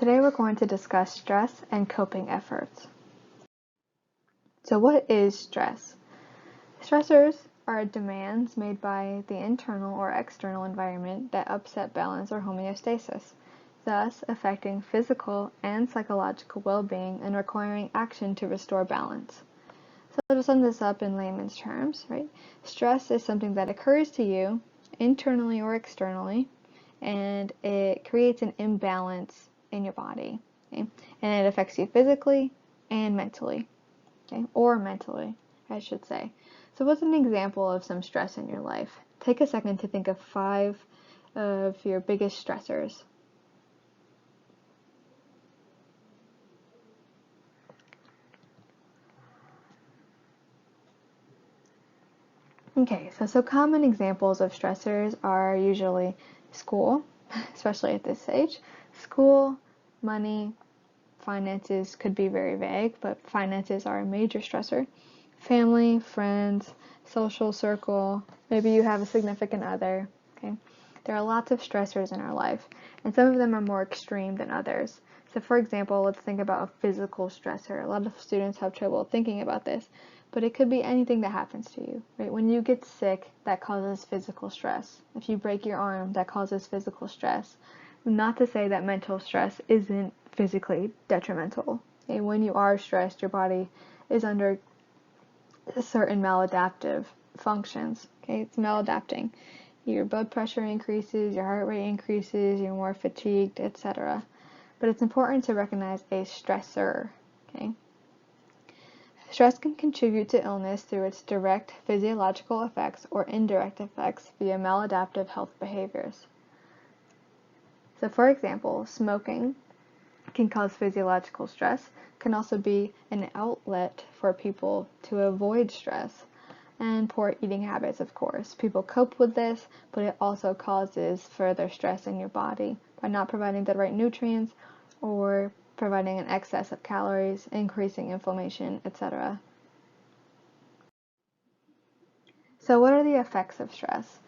Today we're going to discuss stress and coping efforts. So what is stress? Stressors are demands made by the internal or external environment that upset balance or homeostasis, thus affecting physical and psychological well-being and requiring action to restore balance. So to sum this up in layman's terms, right? Stress is something that occurs to you internally or externally, and it creates an imbalance in your body. Okay? And it affects you physically and mentally, okay? Or mentally, I should say. So what's an example of some stress in your life? Take a second to think of 5 of your biggest stressors. Okay, so common examples of stressors are usually school, especially at this age. School, money, finances could be very vague, but finances are a major stressor. Family, friends, social circle, maybe you have a significant other, okay? There are lots of stressors in our life, and some of them are more extreme than others. So for example, let's think about a physical stressor. A lot of students have trouble thinking about this, but it could be anything that happens to you, right? When you get sick, that causes physical stress. If you break your arm, that causes physical stress. Not to say that mental stress isn't physically detrimental. Okay? When you are stressed, your body is under certain maladaptive functions. Okay, it's maladapting. Your blood pressure increases, your heart rate increases, you're more fatigued, etc. But it's important to recognize a stressor. Okay, stress can contribute to illness through its direct physiological effects or indirect effects via maladaptive health behaviors. So, for example, smoking can cause physiological stress, can also be an outlet for people to avoid stress, and poor eating habits, of course. People cope with this, but it also causes further stress in your body by not providing the right nutrients or providing an excess of calories, increasing inflammation, etc. So what are the effects of stress?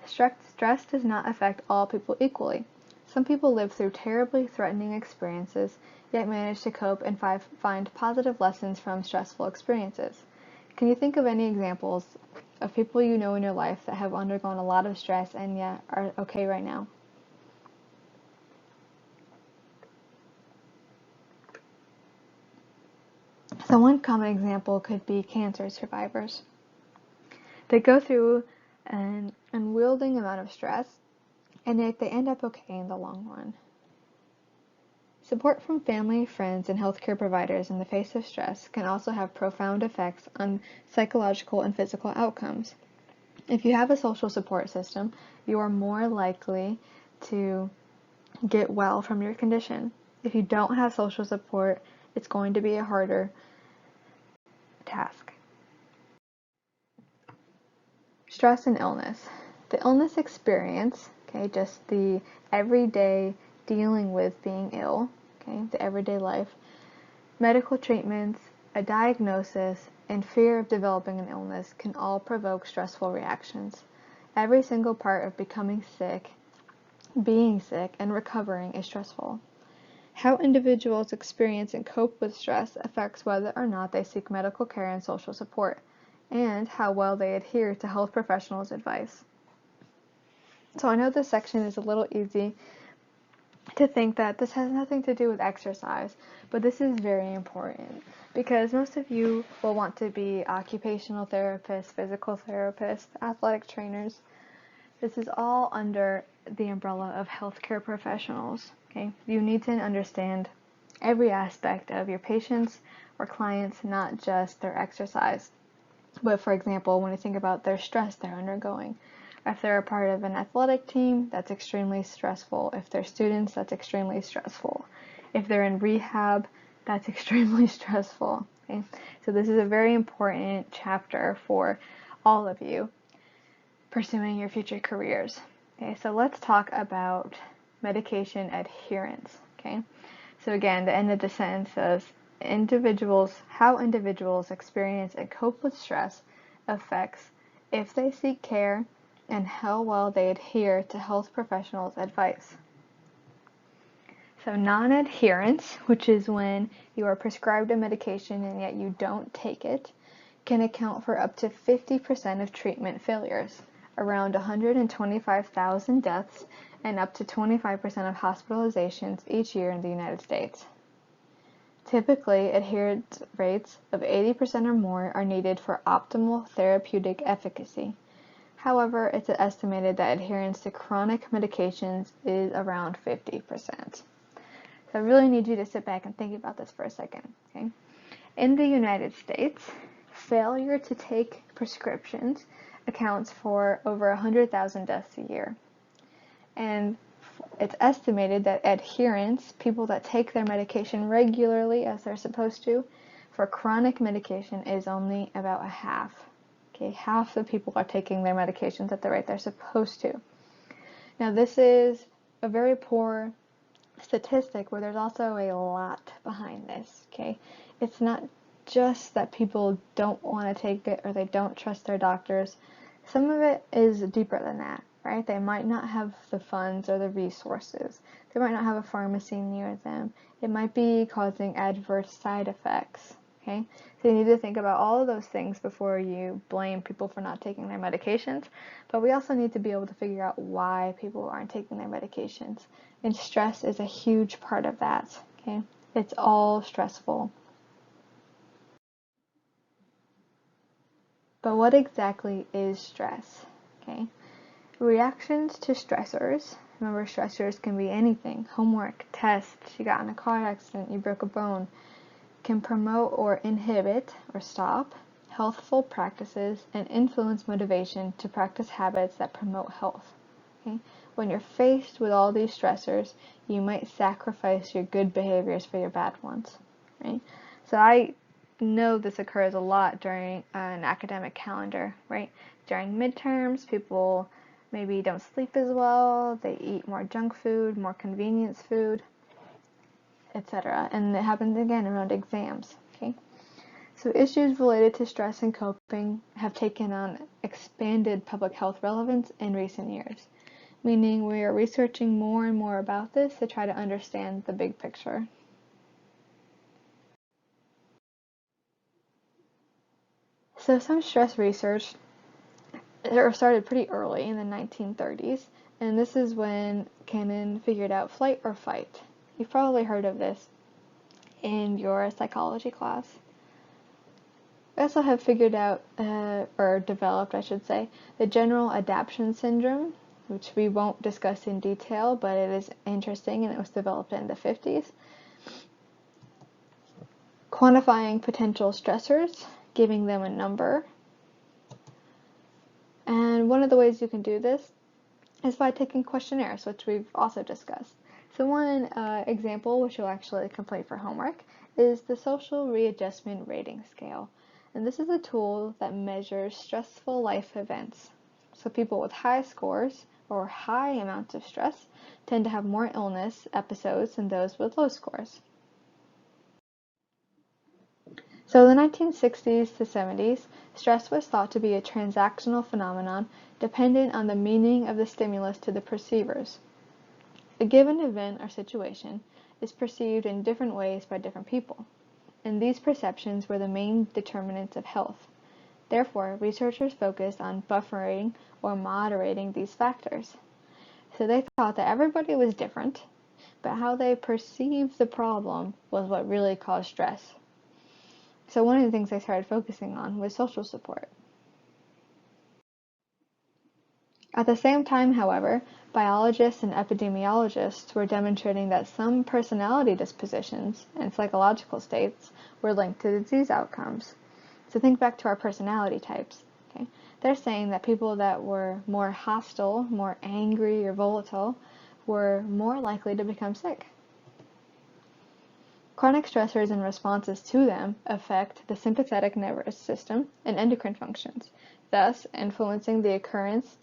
Stress does not affect all people equally. Some people live through terribly threatening experiences, yet manage to cope and find positive lessons from stressful experiences. Can you think of any examples of people you know in your life that have undergone a lot of stress and yet are okay right now? So one common example could be cancer survivors. They go through an unwielding amount of stress, and yet they end up okay in the long run. Support from family, friends, and healthcare providers in the face of stress can also have profound effects on psychological and physical outcomes. If you have a social support system, you are more likely to get well from your condition. If you don't have social support, it's going to be a harder task. Stress and illness. The illness experience, okay, just the everyday dealing with being ill, okay, the everyday life, medical treatments, a diagnosis, and fear of developing an illness can all provoke stressful reactions. Every single part of becoming sick, being sick, and recovering is stressful. How individuals experience and cope with stress affects whether or not they seek medical care and social support, and how well they adhere to health professionals' advice. So I know this section is a little easy to think that this has nothing to do with exercise, but this is very important because most of you will want to be occupational therapists, physical therapists, athletic trainers. This is all under the umbrella of healthcare professionals. Okay, you need to understand every aspect of your patients or clients, not just their exercise. But for example, when you think about their stress they're undergoing, if they're a part of an athletic team, that's extremely stressful. If they're students, that's extremely stressful. If they're in rehab, that's extremely stressful. Okay? So this is a very important chapter for all of you pursuing your future careers. Okay, so let's talk about medication adherence. Okay, so again, the end of the sentence says how individuals experience and cope with stress affects if they seek care and how well they adhere to health professionals' advice. So non-adherence, which is when you are prescribed a medication and yet you don't take it, can account for up to 50% of treatment failures, around 125,000 deaths, and up to 25% of hospitalizations each year in the United States. Typically, adherence rates of 80% or more are needed for optimal therapeutic efficacy. However, it's estimated that adherence to chronic medications is around 50%. So I really need you to sit back and think about this for a second. Okay? In the United States, failure to take prescriptions accounts for over 100,000 deaths a year. And it's estimated that adherence, people that take their medication regularly as they're supposed to, for chronic medication is only about a half. Okay, half the people are taking their medications at the rate they're supposed to. Now, this is a very poor statistic where there's also a lot behind this. Okay, it's not just that people don't want to take it or they don't trust their doctors. Some of it is deeper than that. Right? They might not have the funds or the resources. They might not have a pharmacy near them. It might be causing adverse side effects. Okay? So you need to think about all of those things before you blame people for not taking their medications. But we also need to be able to figure out why people aren't taking their medications. And stress is a huge part of that. Okay? It's all stressful. But what exactly is stress? Okay? Reactions to stressors, remember stressors can be anything, homework, tests, you got in a car accident, you broke a bone, can promote or inhibit or stop healthful practices and influence motivation to practice habits that promote health. Okay? When you're faced with all these stressors, you might sacrifice your good behaviors for your bad ones. Right? So I know this occurs a lot during an academic calendar, right? During midterms, people maybe don't sleep as well, they eat more junk food, more convenience food, etc. And it happens again around exams. Okay? So issues related to stress and coping have taken on expanded public health relevance in recent years, meaning we are researching more and more about this to try to understand the big picture. So some stress research started pretty early in the 1930s, and this is when Cannon figured out flight or fight. You've probably heard of this in your psychology class. We also have figured out, or developed, I should say, the general adaptation syndrome, which we won't discuss in detail, but it is interesting and it was developed in the 50s. Quantifying potential stressors, giving them a number. And one of the ways you can do this is by taking questionnaires, which we've also discussed. So one example, which you'll actually complete for homework, is the Social Readjustment Rating Scale. And this is a tool that measures stressful life events. So people with high scores or high amounts of stress tend to have more illness episodes than those with low scores. So in the 1960s to 70s, stress was thought to be a transactional phenomenon dependent on the meaning of the stimulus to the perceivers. A given event or situation is perceived in different ways by different people, and these perceptions were the main determinants of health. Therefore, researchers focused on buffering or moderating these factors. So they thought that everybody was different, but how they perceived the problem was what really caused stress. So one of the things I started focusing on was social support. At the same time, however, biologists and epidemiologists were demonstrating that some personality dispositions and psychological states were linked to disease outcomes. So think back to our personality types. Okay? They're saying that people that were more hostile, more angry, or volatile were more likely to become sick. Chronic stressors and responses to them affect the sympathetic nervous system and endocrine functions, thus influencing the occurrence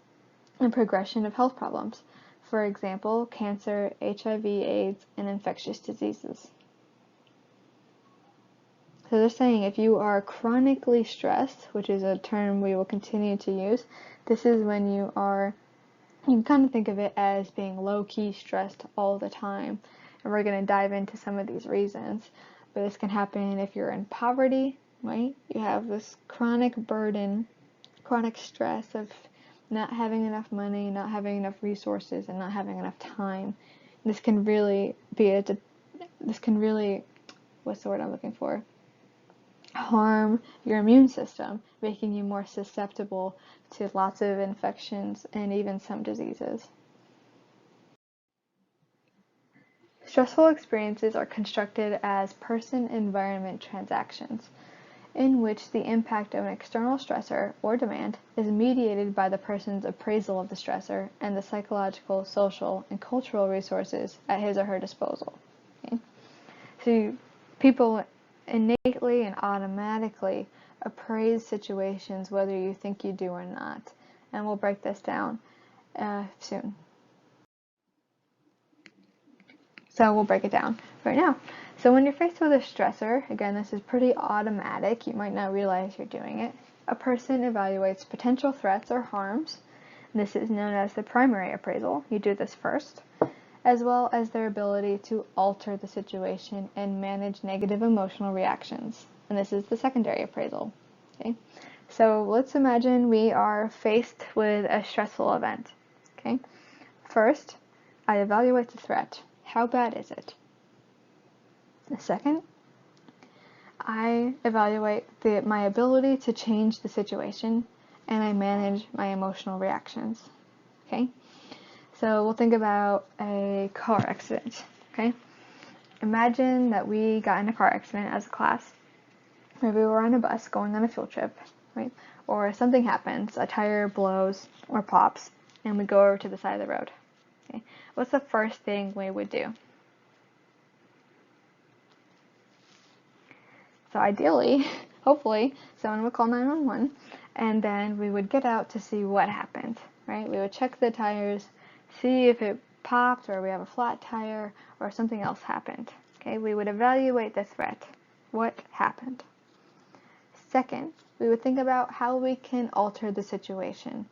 and progression of health problems, for example, cancer, HIV, AIDS, and infectious diseases. So they're saying if you are chronically stressed, which is a term we will continue to use, this is when you can kind of think of it as being low-key stressed all the time. And we're going to dive into some of these reasons. But this can happen if you're in poverty, right? You have this chronic burden, chronic stress of not having enough money, not having enough resources, and not having enough time. This can really what's the word I'm looking for? Harm your immune system, making you more susceptible to lots of infections and even some diseases. Stressful experiences are constructed as person-environment transactions, in which the impact of an external stressor or demand is mediated by the person's appraisal of the stressor and the psychological, social, and cultural resources at his or her disposal. Okay? So people innately and automatically appraise situations whether you think you do or not. And we'll break this down soon. So we'll break it down right now. So when you're faced with a stressor, again, this is pretty automatic. You might not realize you're doing it. A person evaluates potential threats or harms. This is known as the primary appraisal. You do this first, as well as their ability to alter the situation and manage negative emotional reactions. And this is the secondary appraisal. Okay? So let's imagine we are faced with a stressful event. Okay? First, I evaluate the threat. How bad is it? The second, I evaluate my ability to change the situation, and I manage my emotional reactions. Okay? So we'll think about a car accident. Okay? Imagine that we got in a car accident as a class. Maybe we're on a bus going on a field trip, right? Or something happens, a tire blows or pops, and we go over to the side of the road. Okay? What's the first thing we would do? So ideally, hopefully, someone would call 911, and then we would get out to see what happened, right? We would check the tires, see if it popped or we have a flat tire or something else happened. Okay, we would evaluate the threat. What happened? Second, we would think about how we can alter the situation.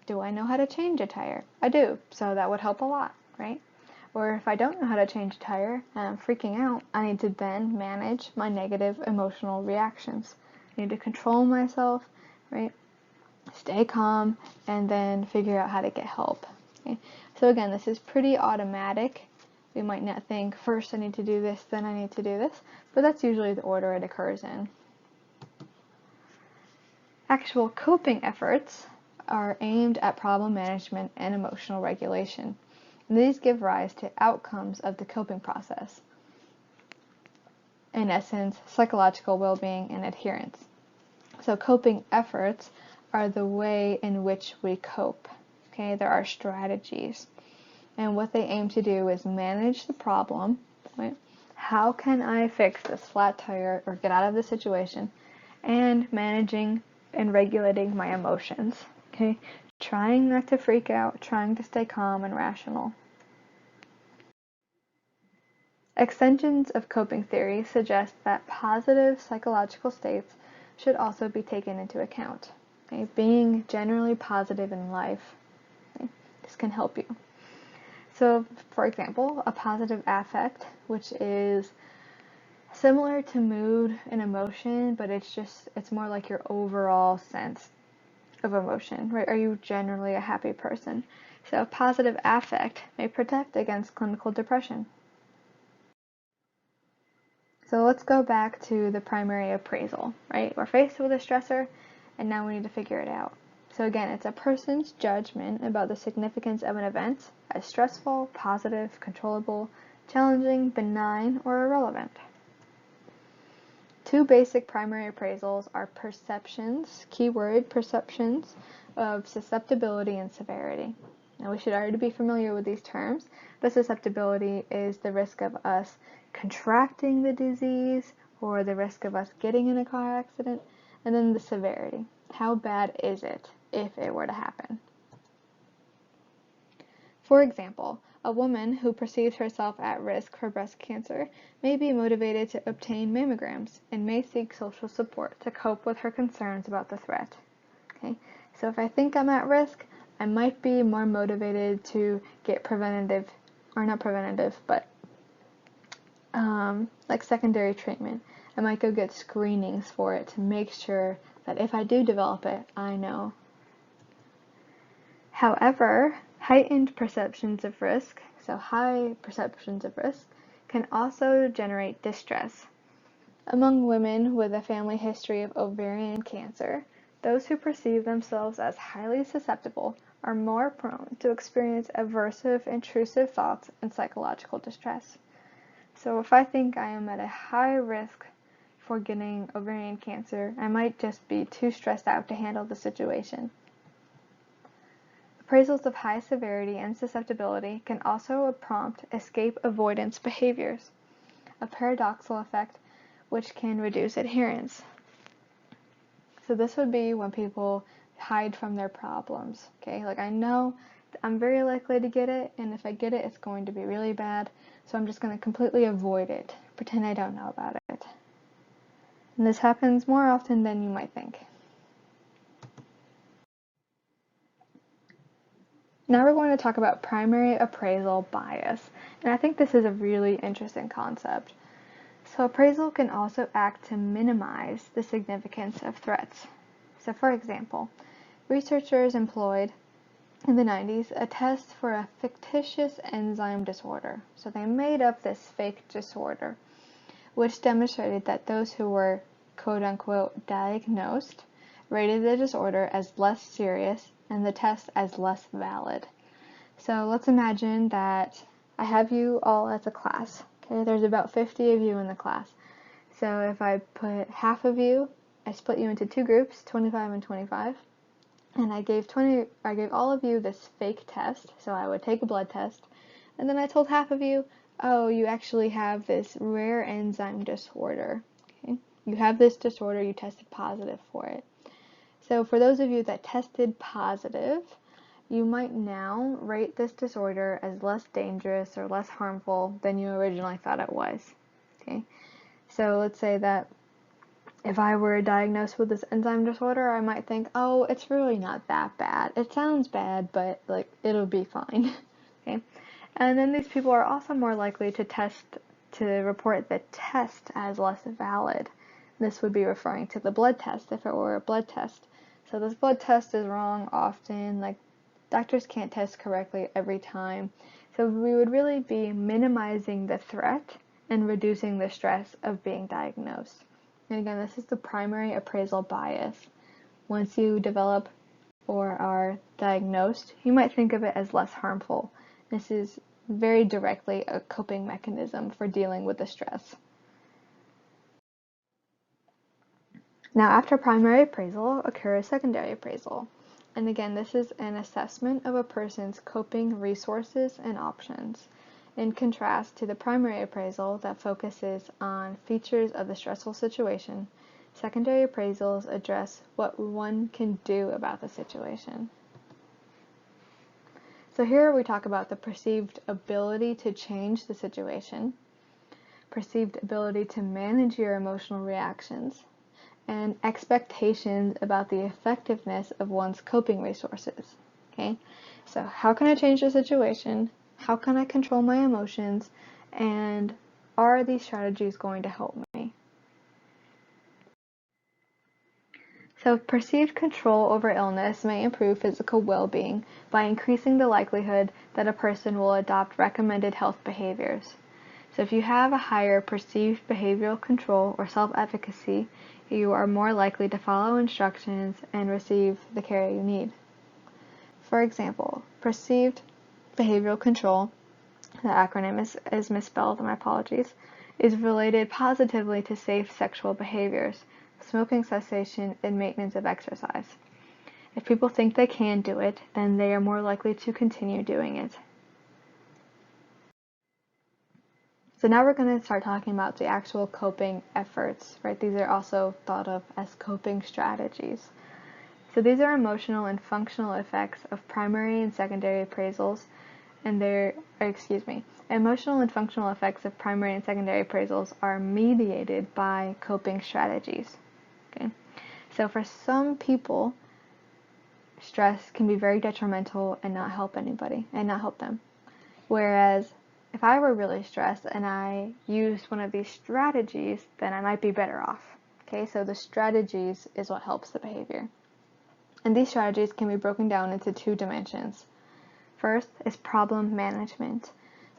Do I know how to change a tire? I do, so that would help a lot, right? Or if I don't know how to change a tire and I'm freaking out, I need to then manage my negative emotional reactions. I need to control myself, right? Stay calm, and then figure out how to get help. Okay? So again, this is pretty automatic. We might not think, first I need to do this, then I need to do this, but that's usually the order it occurs in. Actual coping efforts are aimed at problem management and emotional regulation. And these give rise to outcomes of the coping process. In essence, psychological well-being and adherence. So coping efforts are the way in which we cope. Okay, there are strategies. And what they aim to do is manage the problem, right? How can I fix this flat tire or get out of this situation? And managing and regulating my emotions. Okay, trying not to freak out, trying to stay calm and rational. Extensions of coping theory suggest that positive psychological states should also be taken into account. Okay? Being generally positive in life, okay? This can help you. So, for example, a positive affect, which is similar to mood and emotion, but it's more like your overall sense of emotion, right? Are you generally a happy person? So a positive affect may protect against clinical depression. So let's go back to the primary appraisal, right? We're faced with a stressor, and now we need to figure it out. So again, it's a person's judgment about the significance of an event as stressful, positive, controllable, challenging, benign, or irrelevant. Two basic primary appraisals are perceptions, keyword perceptions, of susceptibility and severity. Now we should already be familiar with these terms, but susceptibility is the risk of us contracting the disease or the risk of us getting in a car accident, and then the severity. How bad is it if it were to happen? For example, a woman who perceives herself at risk for breast cancer may be motivated to obtain mammograms and may seek social support to cope with her concerns about the threat. Okay? So if I think I'm at risk, I might be more motivated to get preventative, or not preventative, but like secondary treatment. I might go get screenings for it to make sure that if I do develop it, I know. However, heightened perceptions of risk, so high perceptions of risk, can also generate distress. Among women with a family history of ovarian cancer, those who perceive themselves as highly susceptible are more prone to experience aversive, intrusive thoughts and psychological distress. So if I think I am at a high risk for getting ovarian cancer, I might just be too stressed out to handle the situation. Appraisals of high severity and susceptibility can also prompt escape avoidance behaviors, a paradoxical effect which can reduce adherence. So this would be when people hide from their problems, okay? Like, I know I'm very likely to get it, and if I get it, it's going to be really bad, so I'm just going to completely avoid it, pretend I don't know about it. And this happens more often than you might think. Now we're going to talk about primary appraisal bias, and I think this is a really interesting concept. So appraisal can also act to minimize the significance of threats. So for example, researchers employed in the 90s a test for a fictitious enzyme disorder. So they made up this fake disorder, which demonstrated that those who were quote-unquote diagnosed rated the disorder as less serious and the test as less valid. So let's imagine that I have you all as a class. Okay, there's about 50 of you in the class. So if I put half of you, I split you into two groups, 25 and 25, and I gave all of you this fake test. So I would take a blood test, and then I told half of you, oh, you actually have this rare enzyme disorder. Okay, you have this disorder, you tested positive for it. So for those of you that tested positive, you might now rate this disorder as less dangerous or less harmful than you originally thought it was. Okay, so let's say that if I were diagnosed with this enzyme disorder, I might think, oh, it's really not that bad. It sounds bad, but like it'll be fine. Okay, and then these people are also more likely to report the test as less valid. This would be referring to the blood test if it were a blood test. So this blood test is wrong often, like doctors can't test correctly every time. So we would really be minimizing the threat and reducing the stress of being diagnosed. And again, this is the primary appraisal bias. Once you develop or are diagnosed, you might think of it as less harmful. This is very directly a coping mechanism for dealing with the stress. Now, after primary appraisal occurs secondary appraisal. And again, this is an assessment of a person's coping resources and options. In contrast to the primary appraisal that focuses on features of the stressful situation, secondary appraisals address what one can do about the situation. So here we talk about the perceived ability to change the situation, perceived ability to manage your emotional reactions, and expectations about the effectiveness of one's coping resources. Okay, so how can I change the situation? How can I control my emotions? And are these strategies going to help me? So perceived control over illness may improve physical well-being by increasing the likelihood that a person will adopt recommended health behaviors. So if you have a higher perceived behavioral control or self-efficacy, you are more likely to follow instructions and receive the care you need. For example, perceived behavioral control, the acronym is misspelled, my apologies, is related positively to safe sexual behaviors, smoking cessation, and maintenance of exercise. If people think they can do it, then they are more likely to continue doing it. So now we're going to start talking about the actual coping efforts, right? These are also thought of as coping strategies. So these are emotional and functional effects of primary and secondary appraisals, and emotional and functional effects of primary and secondary appraisals are mediated by coping strategies. Okay? So for some people, stress can be very detrimental and not help anybody, and not help them. Whereas if I were really stressed and I used one of these strategies, then I might be better off. Okay, so the strategies is what helps the behavior. And these strategies can be broken down into two dimensions. First is problem management.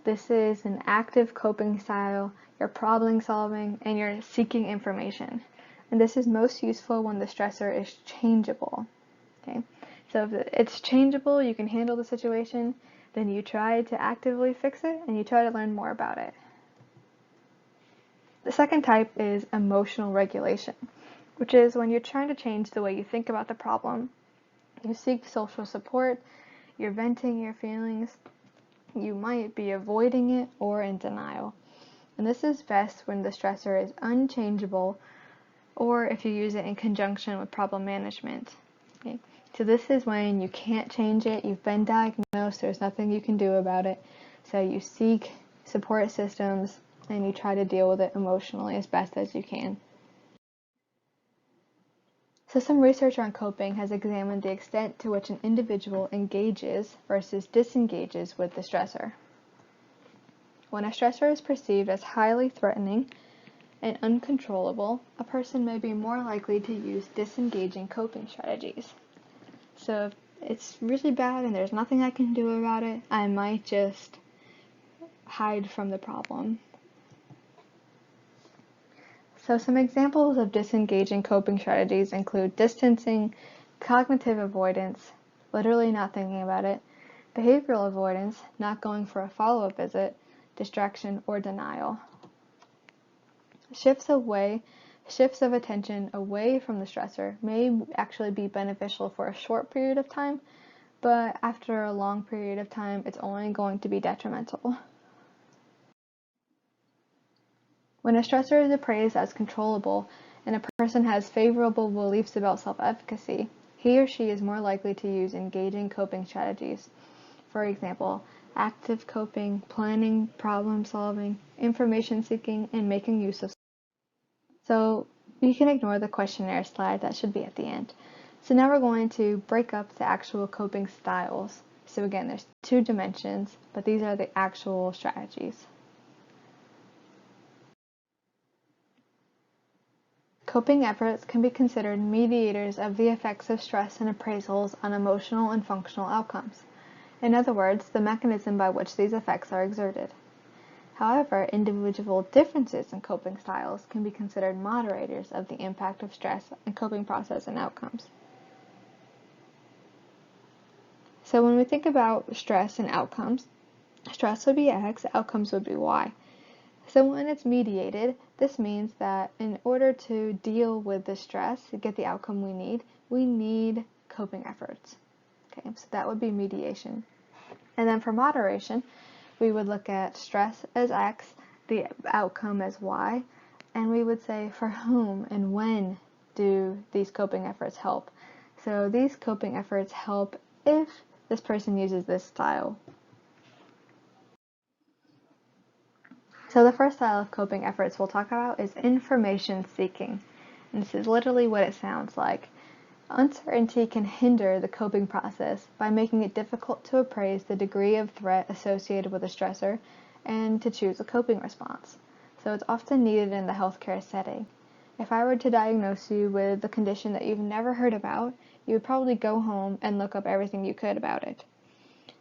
This is an active coping style. You're problem solving and you're seeking information. And this is most useful when the stressor is changeable. Okay, so if it's changeable, you can handle the situation, then you try to actively fix it and you try to learn more about it. The second type is emotional regulation, which is when you're trying to change the way you think about the problem. You seek social support, you're venting your feelings, you might be avoiding it or in denial. And this is best when the stressor is unchangeable or if you use it in conjunction with problem management. Okay? So this is when you can't change it, you've been diagnosed, there's nothing you can do about it. So you seek support systems and you try to deal with it emotionally as best as you can. So some research on coping has examined the extent to which an individual engages versus disengages with the stressor. When a stressor is perceived as highly threatening and uncontrollable, a person may be more likely to use disengaging coping strategies. So if it's really bad and there's nothing I can do about it, I might just hide from the problem. So some examples of disengaging coping strategies include distancing, cognitive avoidance, literally not thinking about it, behavioral avoidance, not going for a follow-up visit, distraction, or denial. Shifts of attention away from the stressor may actually be beneficial for a short period of time, but after a long period of time, it's only going to be detrimental. When a stressor is appraised as controllable and a person has favorable beliefs about self-efficacy, he or she is more likely to use engaging coping strategies. For example, active coping, planning, problem solving, information seeking, and making use of. So you can ignore the questionnaire slide, that should be at the end. So now we're going to break up the actual coping styles. So again, there's two dimensions, but these are the actual strategies. Coping efforts can be considered mediators of the effects of stress and appraisals on emotional and functional outcomes. In other words, the mechanism by which these effects are exerted. However, individual differences in coping styles can be considered moderators of the impact of stress and coping process and outcomes. So when we think about stress and outcomes, stress would be X, outcomes would be Y. So when it's mediated, this means that in order to deal with the stress, to get the outcome we need coping efforts. Okay, so that would be mediation. And then for moderation, we would look at stress as X, the outcome as Y, and we would say for whom and when do these coping efforts help. So these coping efforts help if this person uses this style. So the first style of coping efforts we'll talk about is information seeking. And this is literally what it sounds like. Uncertainty can hinder the coping process by making it difficult to appraise the degree of threat associated with a stressor and to choose a coping response. So it's often needed in the healthcare setting. If I were to diagnose you with a condition that you've never heard about, you would probably go home and look up everything you could about it.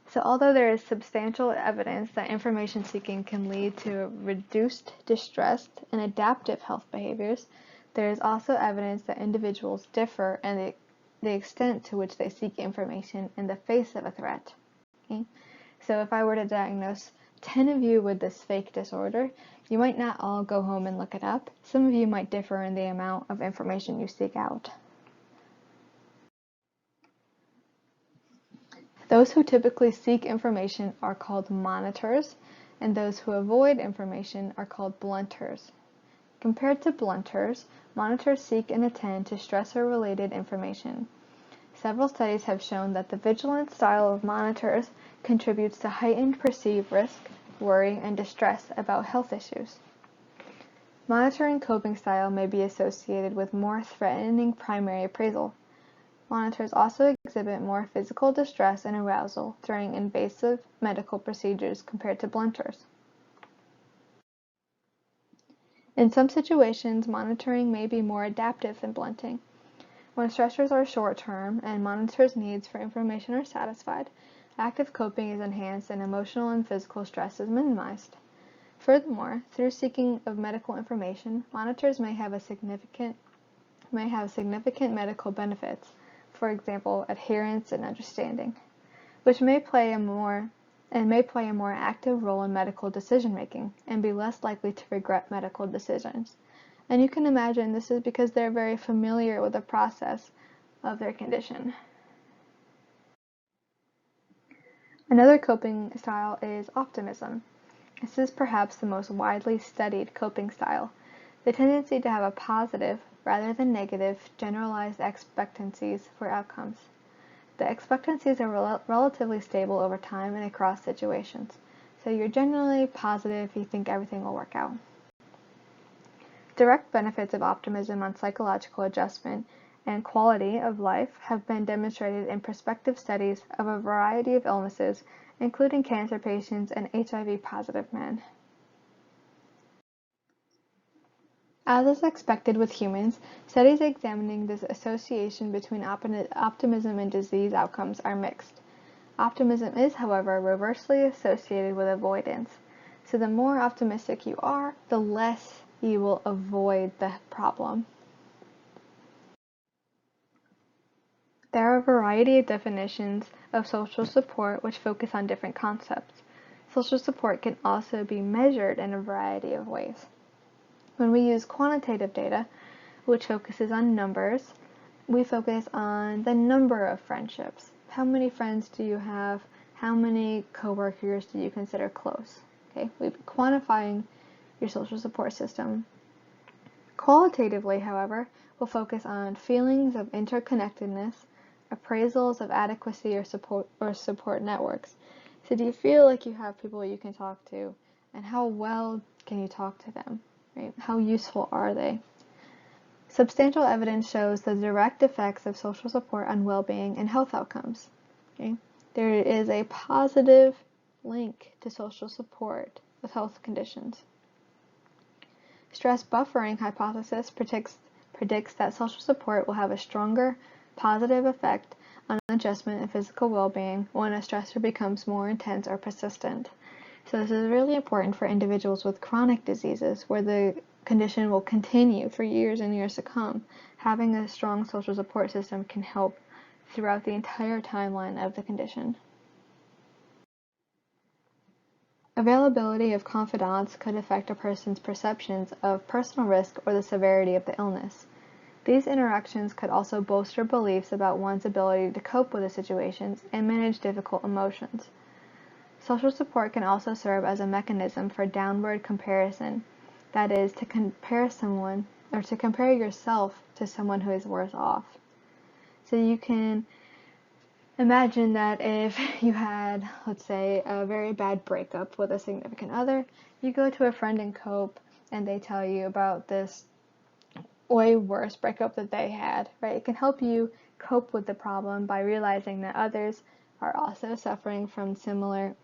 So although there is substantial evidence that information seeking can lead to reduced distress and adaptive health behaviors, there is also evidence that individuals differ in the extent to which they seek information in the face of a threat. Okay? So if I were to diagnose 10 of you with this fake disorder, you might not all go home and look it up. Some of you might differ in the amount of information you seek out. Those who typically seek information are called monitors, and those who avoid information are called blunters. Compared to blunters, monitors seek and attend to stressor-related information. Several studies have shown that the vigilant style of monitors contributes to heightened perceived risk, worry, and distress about health issues. Monitoring coping style may be associated with more threatening primary appraisal. Monitors also exhibit more physical distress and arousal during invasive medical procedures compared to blunters. In some situations, monitoring may be more adaptive than blunting. When stressors are short-term and monitors' needs for information are satisfied, active coping is enhanced and emotional and physical stress is minimized. Furthermore, through seeking of medical information, monitors may have significant medical benefits, for example, adherence and understanding, which may play a more active role in medical decision-making and be less likely to regret medical decisions. And you can imagine this is because they're very familiar with the process of their condition. Another coping style is optimism. This is perhaps the most widely studied coping style, the tendency to have a positive, rather than negative, generalized expectancies for outcomes. The expectancies are relatively stable over time and across situations, so you're generally positive you think everything will work out. Direct benefits of optimism on psychological adjustment and quality of life have been demonstrated in prospective studies of a variety of illnesses, including cancer patients and HIV-positive men. As is expected with humans, studies examining this association between optimism and disease outcomes are mixed. Optimism is, however, reversely associated with avoidance. So the more optimistic you are, the less you will avoid the problem. There are a variety of definitions of social support which focus on different concepts. Social support can also be measured in a variety of ways. When we use quantitative data, which focuses on numbers, we focus on the number of friendships. How many friends do you have? How many coworkers do you consider close? Okay, we've been quantifying your social support system. Qualitatively, however, we'll focus on feelings of interconnectedness, appraisals of adequacy or support networks. So do you feel like you have people you can talk to, and how well can you talk to them? Right? How useful are they? Substantial evidence shows the direct effects of social support on well-being and health outcomes. Okay? There is a positive link to social support with health conditions. Stress buffering hypothesis predicts that social support will have a stronger positive effect on adjustment and physical well-being when a stressor becomes more intense or persistent. So this is really important for individuals with chronic diseases where the condition will continue for years and years to come. Having a strong social support system can help throughout the entire timeline of the condition. Availability of confidants could affect a person's perceptions of personal risk or the severity of the illness. These interactions could also bolster beliefs about one's ability to cope with the situations and manage difficult emotions. Social support can also serve as a mechanism for downward comparison, that is, to compare someone or to compare yourself to someone who is worse off. So you can imagine that if you had, let's say, a very bad breakup with a significant other, you go to a friend and cope, and they tell you about this way worse breakup that they had, right? It can help you cope with the problem by realizing that others are also suffering from similar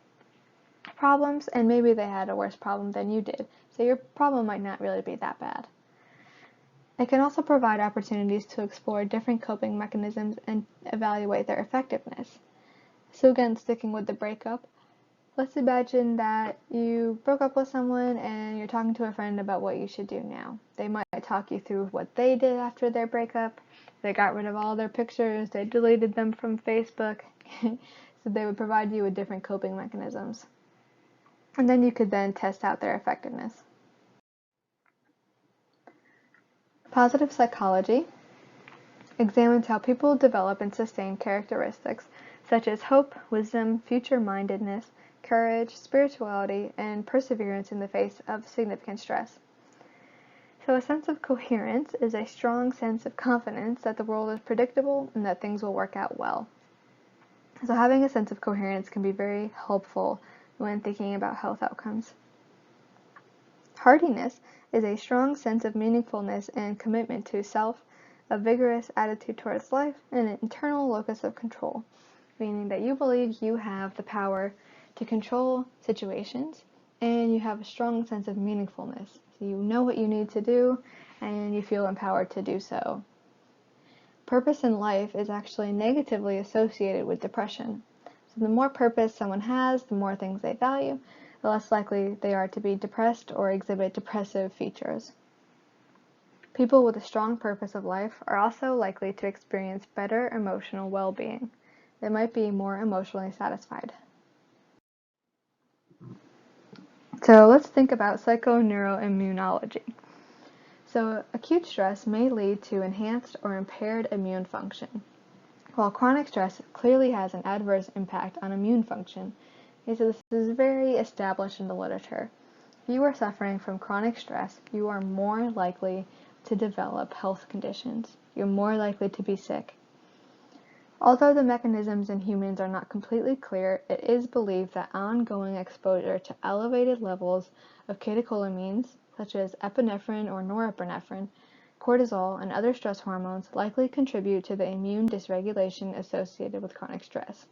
problems, and maybe they had a worse problem than you did, so your problem might not really be that bad. It can also provide opportunities to explore different coping mechanisms and evaluate their effectiveness. So again, sticking with the breakup, let's imagine that you broke up with someone and you're talking to a friend about what you should do now. They might talk you through what they did after their breakup. They got rid of all their pictures, they deleted them from Facebook, so they would provide you with different coping mechanisms. And then you could then test out their effectiveness. Positive psychology examines how people develop and sustain characteristics such as hope, wisdom, future-mindedness, courage, spirituality, and perseverance in the face of significant stress. So a sense of coherence is a strong sense of confidence that the world is predictable and that things will work out well. So having a sense of coherence can be very helpful when thinking about health outcomes. Hardiness is a strong sense of meaningfulness and commitment to self, a vigorous attitude towards life, and an internal locus of control, meaning that you believe you have the power to control situations and you have a strong sense of meaningfulness. So you know what you need to do, and you feel empowered to do so. Purpose in life is actually negatively associated with depression. So the more purpose someone has, the more things they value, the less likely they are to be depressed or exhibit depressive features. People with a strong purpose of life are also likely to experience better emotional well-being. They might be more emotionally satisfied. So let's think about psychoneuroimmunology. So acute stress may lead to enhanced or impaired immune function, while chronic stress clearly has an adverse impact on immune function. Okay, so this is very established in the literature. If you are suffering from chronic stress, you are more likely to develop health conditions. You're more likely to be sick. Although the mechanisms in humans are not completely clear, it is believed that ongoing exposure to elevated levels of catecholamines, such as epinephrine or norepinephrine, cortisol, and other stress hormones likely contribute to the immune dysregulation associated with chronic stress.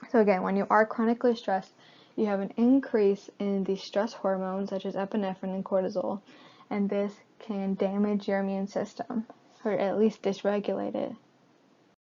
So again, when you are chronically stressed, you have an increase in the stress hormones such as epinephrine and cortisol, and this can damage your immune system, or at least dysregulate it.